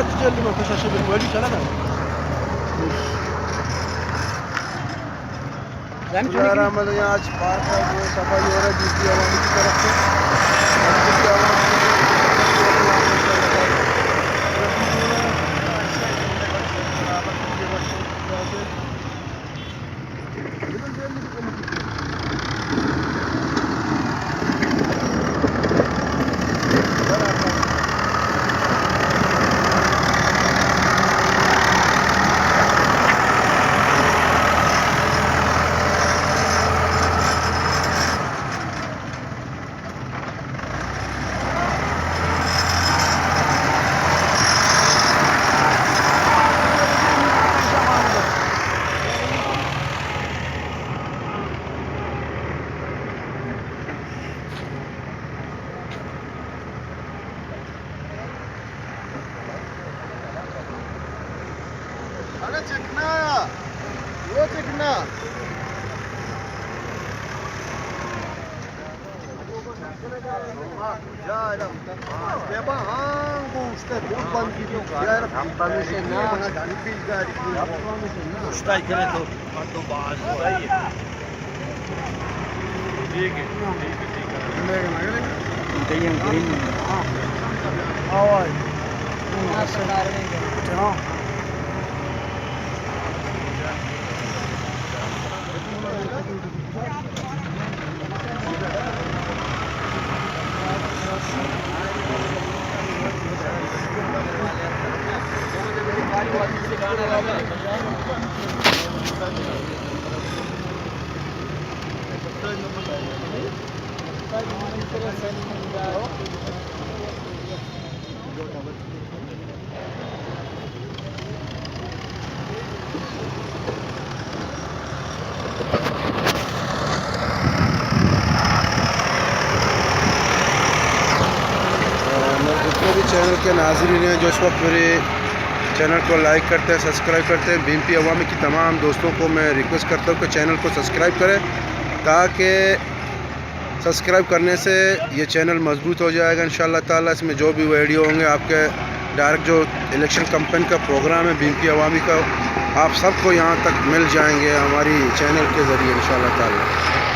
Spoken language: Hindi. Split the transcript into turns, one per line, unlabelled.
katılacağım o şaşırdım böyle bir çalama. Rahmetli ya aç parka bu sabah yora gitti ama bir tarafta. अरे चिकना वो चिकना चैनल के नाज़रीन हैं जो इस वक्त मेरे चैनल को लाइक करते हैं, सब्सक्राइब करते हैं, बीएमपी अवामी की तमाम दोस्तों को मैं रिक्वेस्ट करता हूँ कि चैनल को सब्सक्राइब करें, ताकि सब्सक्राइब करने से ये चैनल मजबूत हो जाएगा इंशाअल्लाह ताला। इसमें जो भी वीडियो होंगे आपके डायरेक्ट जो इलेक्शन कैंपेन का प्रोग्राम है बीएमपी अवामी का, आप सबको यहाँ तक मिल जाएंगे हमारी चैनल के ज़रिए इंशाअल्लाह ताला।